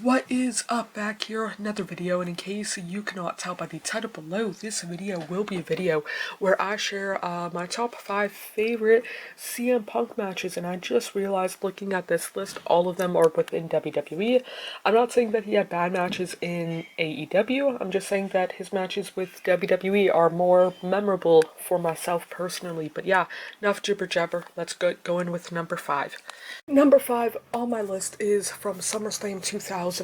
What is up? Back here, another video, and in case you cannot tell by the title below, this video will be a video where I share my top 5 favorite CM Punk matches, and I just realized looking at this list, all of them are within WWE. I'm not saying that he had bad matches in AEW, I'm just saying that his matches with WWE are more memorable for myself personally. But yeah, enough jibber jabber, let's go in with number 5. Number 5 on my list is from SummerSlam 2009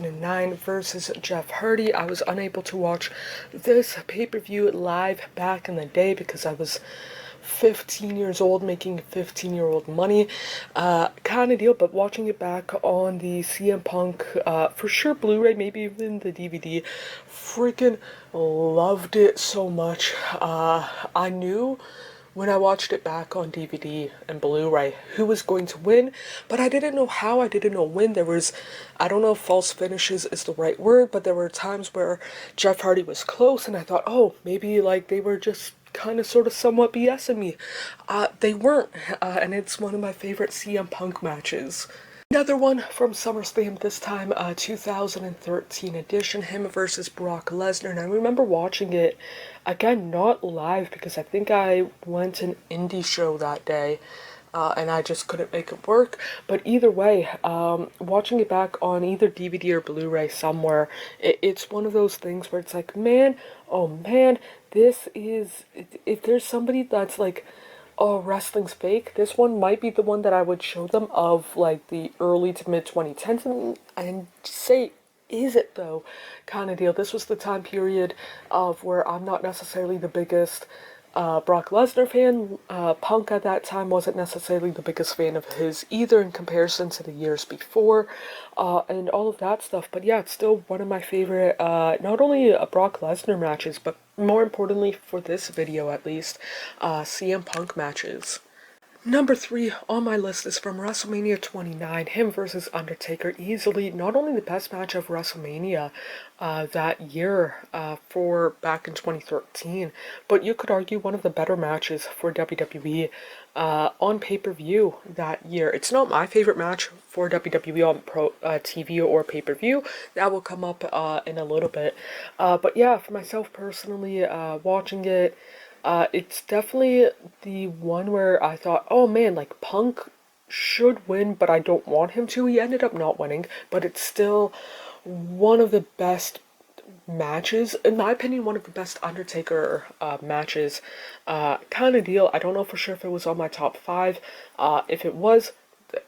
versus Jeff Hardy. I was unable to watch this pay-per-view live back in the day because I was 15 years old making 15-year-old money kind of deal, but watching it back on the CM Punk for sure Blu-ray, maybe even the DVD, freaking loved it so much. I knew when I watched it back on DVD and Blu-ray who was going to win, but I didn't know how, I didn't know when. There was, I don't know if false finishes is the right word, but there were times where Jeff Hardy was close and I thought, oh, maybe like they were just kind of sort of somewhat BSing me. They weren't, and it's one of my favorite CM Punk matches. Another one from SummerSlam, this time 2013 edition, him versus Brock Lesnar, and I remember watching it, again, not live because I think I went to an indie show that day, and I just couldn't make it work, but either way, watching it back on either DVD or Blu-ray somewhere, it's one of those things where it's like, man, oh man, this is, if there's somebody that's like, oh, wrestling's fake, this one might be the one that I would show them of like the early to mid 2010s and say, is it though, kind of deal. This was the time period of where I'm not necessarily the biggest Brock Lesnar fan. Punk at that time wasn't necessarily the biggest fan of his either in comparison to the years before, and all of that stuff. But yeah, it's still one of my favorite, not only Brock Lesnar matches, but more importantly for this video at least, CM Punk matches. Number 3 on my list is from WrestleMania 29, him versus Undertaker. Easily not only the best match of WrestleMania that year for back in 2013, but you could argue one of the better matches for WWE on pay-per-view that year. It's not my favorite match for WWE on TV or pay-per-view. That will come up in a little bit. But yeah, for myself personally, watching it, it's definitely the one where I thought, oh man, like Punk should win, but I don't want him to. He ended up not winning, but it's still one of the best matches, in my opinion, one of the best Undertaker matches, kind of deal. I don't know for sure if it was on my top 5. If it was,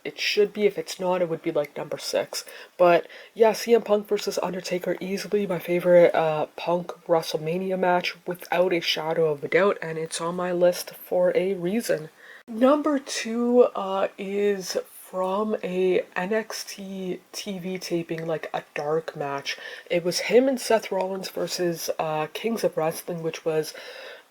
it should be. If it's not, it would be like number 6. But yeah, CM Punk versus Undertaker, easily my favorite Punk WrestleMania match without a shadow of a doubt, and it's on my list for a reason. Number 2 is from a NXT TV taping, like a dark match. It was him and Seth Rollins versus Kings of Wrestling, which was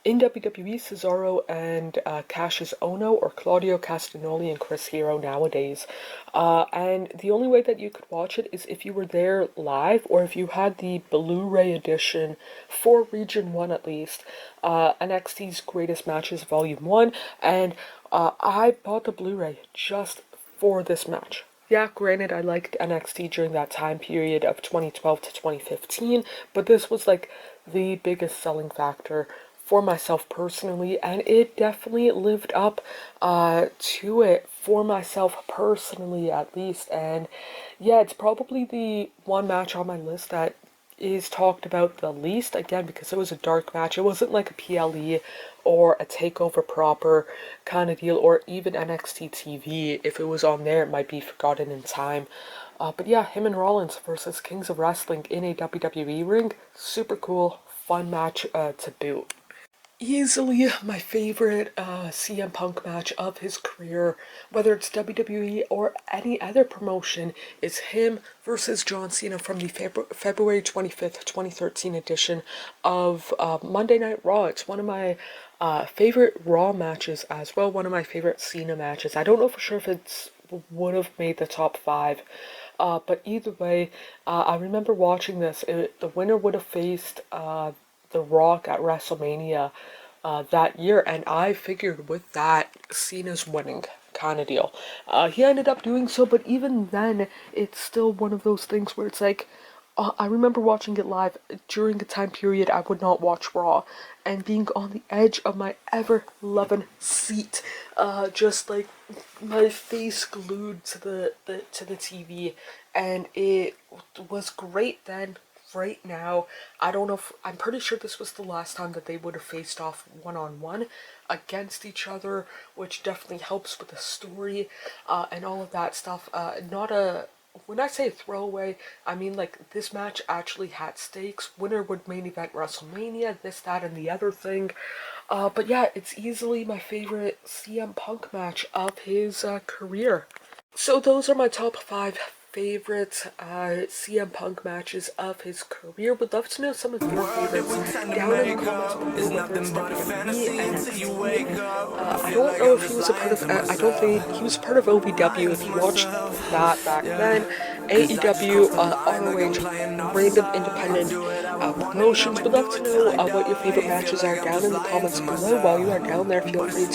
in WWE, Cesaro and Cassius Ohno, or Claudio Castagnoli and Chris Hero nowadays. And the only way that you could watch it is if you were there live, or if you had the Blu-ray edition for Region 1 at least, NXT's Greatest Matches Volume 1, and I bought the Blu-ray just for this match. Yeah, granted, I liked NXT during that time period of 2012 to 2015, but this was like the biggest selling factor for myself personally, and it definitely lived up to it for myself personally at least. And yeah, it's probably the one match on my list that is talked about the least, again because it was a dark match. It wasn't like a PLE or a takeover proper kind of deal, or even NXT TV. If it was on there, it might be forgotten in time. But yeah, him and Rollins versus Kings of Wrestling in a WWE ring, super cool, fun match to boot. Easily my favorite CM Punk match of his career, whether it's WWE or any other promotion, is him versus John Cena from the February 25th, 2013 edition of Monday Night Raw. It's one of my favorite Raw matches as well, one of my favorite Cena matches. I don't know for sure if it would have made the top 5, but either way, I remember watching this. The winner would have faced The Rock at WrestleMania that year, and I figured with that, Cena's winning. kind of deal. He ended up doing so, but even then, it's still one of those things where it's like, I remember watching it live during a time period I would not watch Raw, and being on the edge of my ever-loving seat, just like my face glued to the TV, and it was great then. Right now, I don't know if I'm pretty sure this was the last time that they would have faced off one-on-one against each other, which definitely helps with the story and all of that stuff. Not a When I say throwaway, I mean like this match actually had stakes. Winner would main event WrestleMania, this, that, and the other thing. But yeah, it's easily my favorite CM Punk match of his career. So those are my top 5 favorite CM Punk matches of his career. Would love to know some of your favorites down in the comments below, whether it's WWE, NXT. I don't know if he was a part of, I don't think he was part of OVW if you watched that back then. AEW, ROH, random independent promotions. Would love to know what your favorite matches are down in the comments below. While you are down there, feel free to